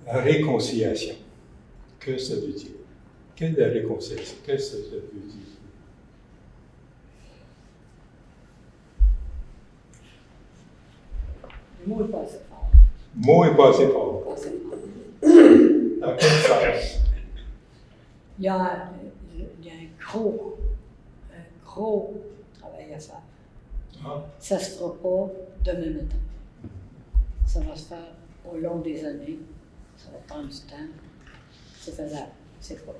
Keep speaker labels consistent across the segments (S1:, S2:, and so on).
S1: La réconciliation. Que ça veut dire? Qu'est-ce que la réconciliation? Qu'est-ce que ça veut dire?
S2: Le mot n'est pas assez fort.
S1: Le mot n'est pas assez fort.
S2: Pas assez fort.
S1: Dans quel sens?
S2: Il y a un gros travail à faire.
S1: Ah.
S2: Ça ne se fera pas demain matin. Ça va se faire au long des années. Ça va prendre du temps. C'est faisable.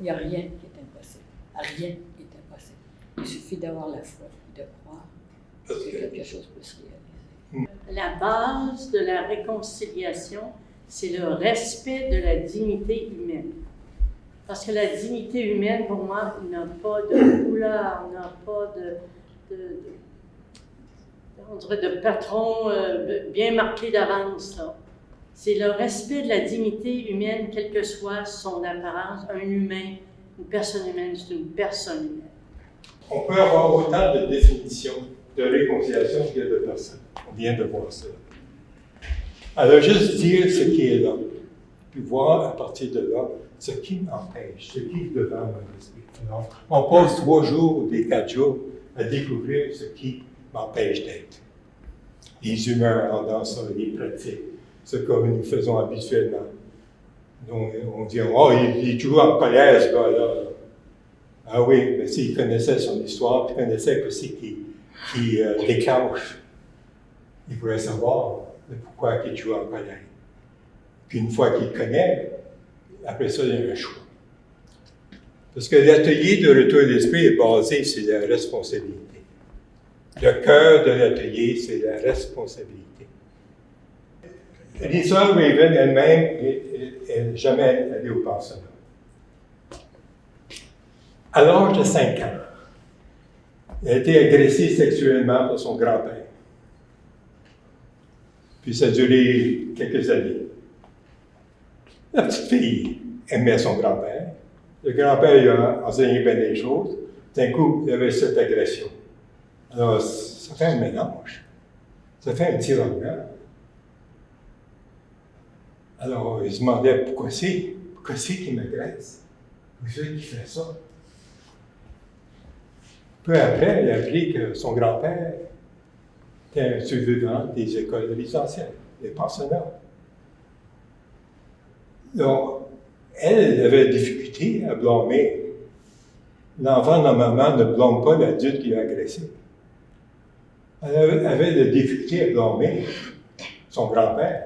S2: Il n'y a rien qui est impossible. Rien n'est impossible. Il suffit d'avoir la foi et de croire que quelque chose peut se réaliser.
S3: La base de la réconciliation, c'est le respect de la dignité humaine. Parce que la dignité humaine, pour moi, n'a pas de couleur, n'a pas on dirait de patron bien marqué d'avance. Là. C'est le respect de la dignité humaine, quelle que soit son apparence. Un humain, une personne humaine, c'est une personne humaine.
S1: On peut avoir autant de définitions de réconciliation qu'il y a de personnes. On vient de voir ça. Alors, juste dire ce qui est là, puis voir à partir de là ce qui m'empêche, ce qui est devant mon esprit. Alors, on passe 3 jours ou des 4 jours à découvrir ce qui m'empêche d'être. Les humeurs dans ça, les pratiques, ce que nous faisons habituellement. Donc, on dit, oh, il est toujours en colère, ce gars-là. Ah oui, mais s'il connaissait son histoire, puis connaissait que c'est qui déclenche, il pourrait savoir pourquoi il est toujours en colère. Puis une fois qu'il connaît, après ça, il y a un choix. Parce que l'atelier de retour de l'esprit est basé sur la responsabilité. Le cœur de l'atelier, c'est la responsabilité. Lisa Raven elle-même n'est jamais allée au pensionnat. À l'âge de 5 ans, elle a été agressée sexuellement par son grand-père. Puis ça a duré quelques années. La petite fille aimait son grand-père. Le grand-père lui a enseigné bien des choses. D'un coup, il y avait cette agression. Alors, ça fait un mélange. Ça fait un tiraillement. Alors, il se demandait pourquoi c'est qu'il m'agresse? Pourquoi c'est qu'il fait ça? Peu après, il a appris que son grand-père était un survivant des écoles résidentielles, des pensionnats. Donc, elle avait des difficultés à blâmer. L'enfant, normalement, ne blâme pas l'adulte qui l'a agressé. Elle avait des difficultés à blâmer son grand-père.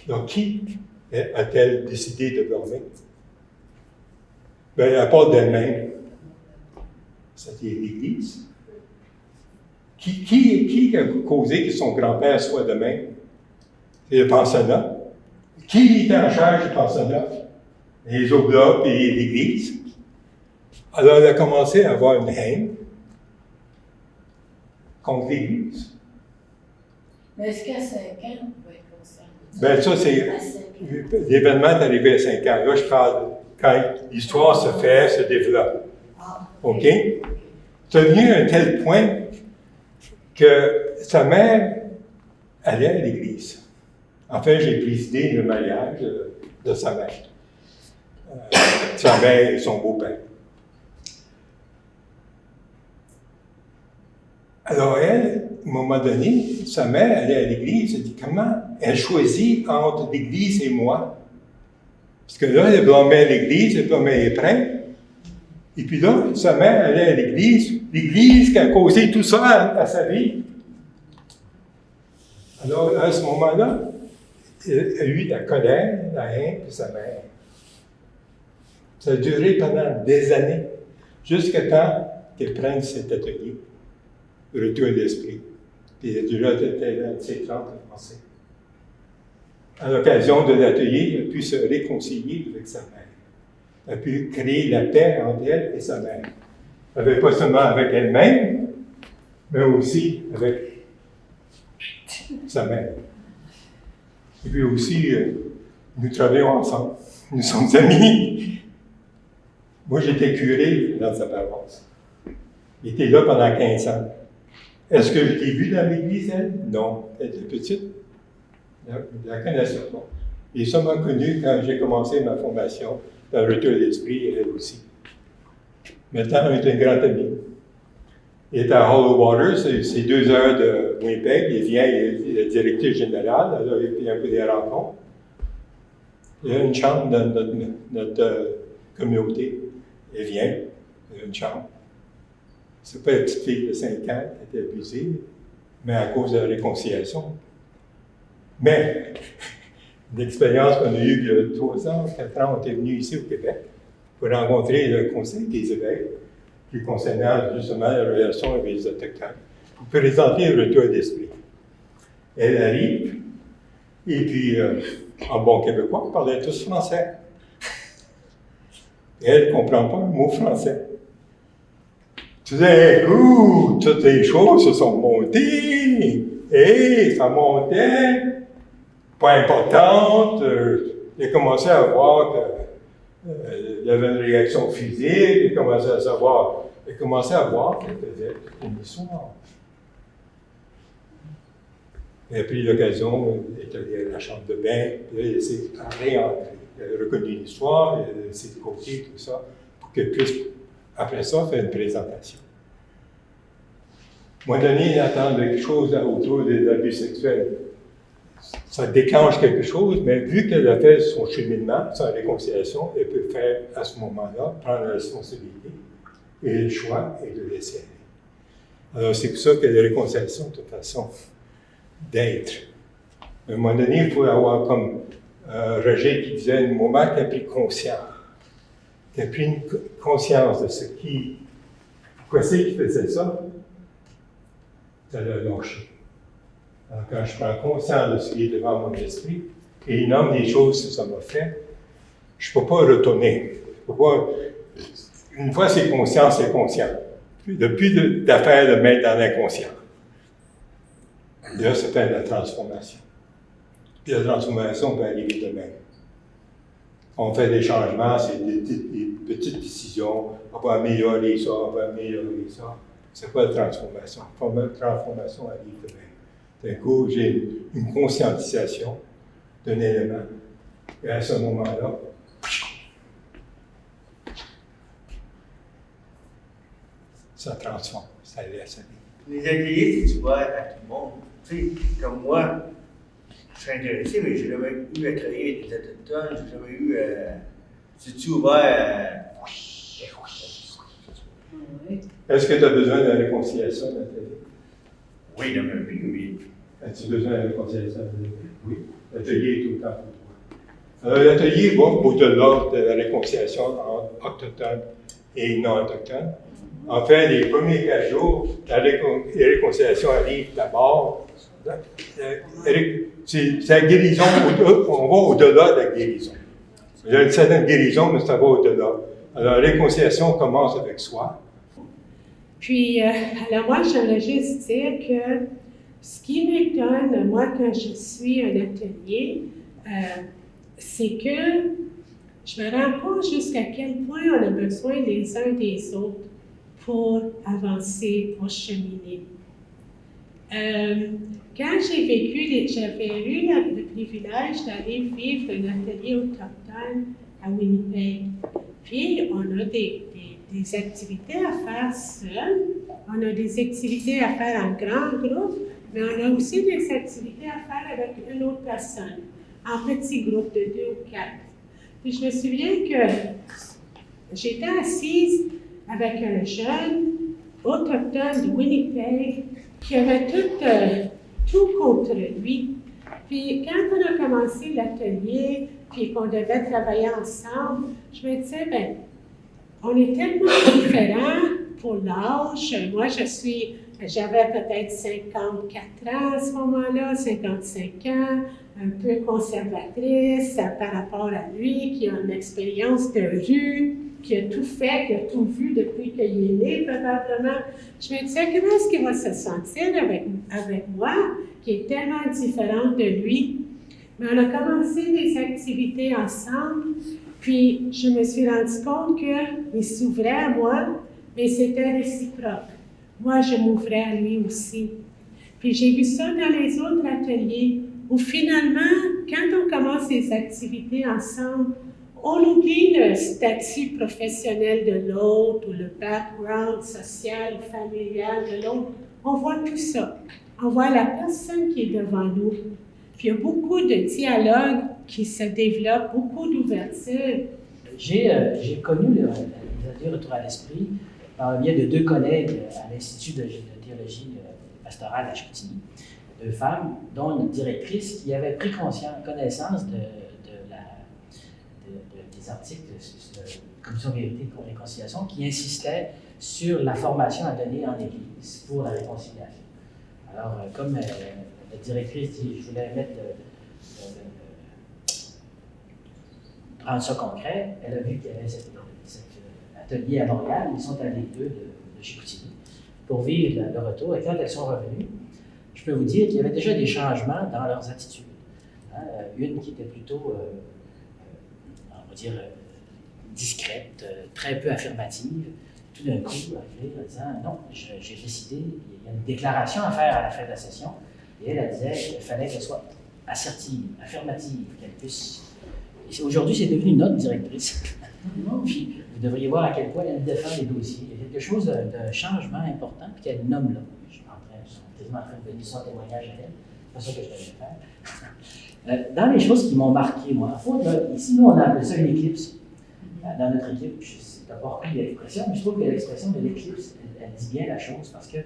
S1: Donc, qui a-t-elle décidé de blâmer? Bien, à part d'elle-même. C'était l'Église. Qui a causé que son grand-père soit de même? C'est le pensionnat. Qui était en charge du pensionnat? Les oblats et l'Église. Alors, elle a commencé à avoir une haine contre l'Église.
S2: Mais est-ce qu'à 5 ans, on peut être concerné?
S1: Bien, ça, c'est. L'événement est arrivé à 5 ans. Là, je parle quand l'histoire se fait, se développe. OK? C'est devenu à un tel point que sa mère allait à l'église. En fait, j'ai présidé le mariage de sa mère. Sa mère et son beau-père. Alors elle, à un moment donné, sa mère allait à l'église, elle dit comment elle choisit entre l'église et moi. Parce que là, elle blâmait l'église, elle blâmait les prêtres. Et puis là, sa mère allait à l'église qui a causé tout ça à sa vie. Alors, à ce moment-là, elle a eu la colère, la haine de sa mère. Ça a duré pendant des années, jusqu'à temps qu'elle prenne cet atelier, le retour de l'esprit. Puis il a duré dans ses 30 pensées. À l'occasion de l'atelier, elle a pu se réconcilier avec sa mère. Elle a pu créer la paix entre elle et sa mère. Elle n'avait pas seulement avec elle-même, mais aussi avec sa mère. Et puis aussi, nous travaillons ensemble. Nous sommes amis. Moi, j'étais curé dans sa paroisse. J'étais là pendant 15 ans. Est-ce que je l'ai vue dans l'église, elle? Non. Elle était petite. Je ne la connaissais pas. Et ça m'a connu quand j'ai commencé ma formation dans le retour d'esprit, elle aussi. Maintenant, on est un grand ami. Il est à Hollow Water, c'est 2 heures de Winnipeg. Il vient, il est le directeur général, alors il fait un peu des rencontres. Il y a une chambre dans notre communauté. Il vient, il y a une chambre. C'est pas une petite fille de 5 ans qui a été abusée, mais à cause de la réconciliation. Mais, l'expérience qu'on a eue il y a 3 ans, 4 ans, on était venus ici au Québec pour rencontrer le Conseil des évêques, qui concernait justement la relation avec les Autochtones, pour présenter le retour d'esprit. Elle arrive, et puis, en bon québécois, on parlait tous français. Et elle ne comprend pas un mot français. Tout d'un coup, toutes les choses se sont montées, et ça montait, pas importante, j'ai commencé à voir qu'il y avait une réaction physique, j'ai commencé à voir qu'elle faisait une histoire. Elle a pris l'occasion, elle est allée à la chambre de bain, puis elle s'est réentrée. Elle a reconnu une histoire, elle s'est de côté, tout ça, pour qu'elle puisse, après ça, faire une présentation. À un moment donné, il attend quelque chose autour des abus sexuels. Ça déclenche quelque chose, mais vu qu'elle a fait son cheminement, sa réconciliation, elle peut faire, à ce moment-là, prendre la responsabilité et le choix et le laisser aller. Alors, c'est pour ça que la réconciliation, de toute façon, d'être. À un moment donné, il faut avoir comme Roger qui disait, un moment qui a pris conscience. Qui a pris une conscience de ce qui... Pourquoi c'est qu'il faisait ça? Ça l'a lâché. Alors, quand je prends conscience de ce qui est devant mon esprit, et il nomme des choses que ça m'a fait, je ne peux pas retourner. Une fois c'est conscient, c'est conscient. Depuis d'affaire de mettre dans l'inconscient. Là, c'est de la transformation. Puis la transformation peut arriver de même. On fait des changements, c'est des petites décisions. On va améliorer ça, on va améliorer ça. C'est pas la transformation. La transformation arrive de même. D'un coup, j'ai une conscientisation d'un élément. Et à ce moment-là, ça transforme, ça laisse aller.
S4: Les ateliers, c'est ouvert à tout le monde. Tu sais, comme moi, je suis intéressé, mais j'ai jamais eu à travailler avec des Autochtones, j'ai jamais eu c'est-tu ouvert
S2: Oui.
S1: Est-ce que tu as besoin de la réconciliation, Nathalie?
S4: Oui, dans ma vie, oui.
S1: As-tu besoin de la réconciliation? Oui. L'atelier est tout le temps pour toi. Alors, l'atelier va au-delà de la réconciliation entre autochtones et non-autochtones. En fait, les premiers 4 jours, la réconciliation arrive d'abord. C'est la guérison, on va au-delà de la guérison. Il y a une certaine guérison, mais ça va au-delà. Alors, la réconciliation commence avec soi.
S5: Puis, alors moi, j'aimerais juste dire que ce qui m'étonne, moi, quand je suis un atelier, c'est que je me rends compte jusqu'à quel point on a besoin les uns des autres pour avancer, pour cheminer. Quand j'avais eu le privilège d'aller vivre un atelier autochtone à Winnipeg. Puis, on a des activités à faire seul, on a des activités à faire en grand groupe, mais on a aussi des activités à faire avec une autre personne, en petit groupe de 2 ou 4. Puis, je me souviens que j'étais assise avec un jeune autochtone de Winnipeg qui avait tout contre lui. Puis quand on a commencé l'atelier, puis qu'on devait travailler ensemble, je me disais, bien, on est tellement différents pour l'âge. Moi, j'avais peut-être 54 ans à ce moment-là, 55 ans, un peu conservatrice par rapport à lui, qui a une expérience de rue, qui a tout fait, qui a tout vu depuis qu'il est né, probablement. Je me disais, comment est-ce qu'il va se sentir avec moi, qui est tellement différente de lui? Mais on a commencé des activités ensemble, puis je me suis rendu compte qu'il s'ouvrait à moi, mais c'était réciproque. Moi, je m'ouvrais à lui aussi. Puis j'ai vu ça dans les autres ateliers, où finalement, quand on commence les activités ensemble, on oublie le statut professionnel de l'autre ou le background social ou familial de l'autre. On voit tout ça. On voit la personne qui est devant nous. Puis il y a beaucoup de dialogues qui se développent, beaucoup d'ouverture.
S6: J'ai connu le retour à l'esprit par le biais de 2 collègues à l'Institut de théologie pastorale à Chicoutimi, 2 femmes, dont une directrice qui avait pris connaissance des articles de la Commission Vérité et Réconciliation qui insistaient sur la formation à donner en Église pour la réconciliation. Alors, comme la directrice dit, je voulais rendre ça concret, elle a vu qu'il y avait cet atelier à Montréal, ils sont allés 2 de Chicoutimi pour vivre le retour, et quand elles sont revenues, je peux vous dire qu'il y avait déjà des changements dans leurs attitudes. Une qui était plutôt, on va dire, discrète, très peu affirmative, tout d'un coup arrivée en disant « Non, j'ai décidé, il y a une déclaration à faire à la fin de la session », et elle disait qu'il fallait qu'elle soit assertive, affirmative, qu'elle puisse... Aujourd'hui, c'est devenu notre directrice. Puis, vous devriez voir à quel point elle défend les dossiers. Il y a quelque chose de changement important, puis qu'elle nomme là. Je suis quasiment en train de donner son témoignage à elle. C'est pas ça que je devais faire. Dans les choses qui m'ont marqué, moi, en fait, ici, nous, on a appelé ça une éclipse. Dans notre équipe, je n'ai pas repris l'expression, mais je trouve que l'expression de l'éclipse, elle dit bien la chose, parce que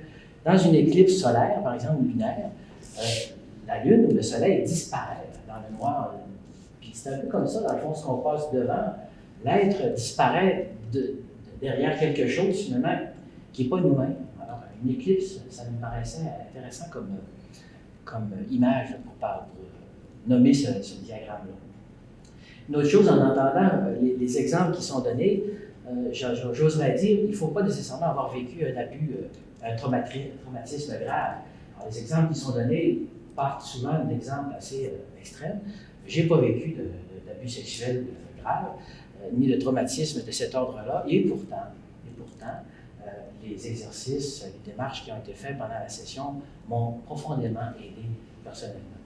S6: dans une éclipse solaire, par exemple, ou lunaire, la Lune ou le Soleil disparaît dans le noir. Puis c'est un peu comme ça, dans le fond, ce qu'on passe devant, l'être disparaît derrière quelque chose, finalement, qui n'est pas nous-mêmes. Alors, une éclipse, ça me paraissait intéressant comme image pour nommer ce diagramme-là. Une autre chose, en entendant les exemples qui sont donnés, j'oserais dire qu'il ne faut pas nécessairement avoir vécu un abus, un traumatisme grave. Alors, les exemples qui sont donnés partent souvent d'exemples assez extrêmes. Je n'ai pas vécu d'abus sexuels graves, ni de traumatisme de cet ordre-là, et pourtant, les exercices, les démarches qui ont été faites pendant la session m'ont profondément aidé personnellement.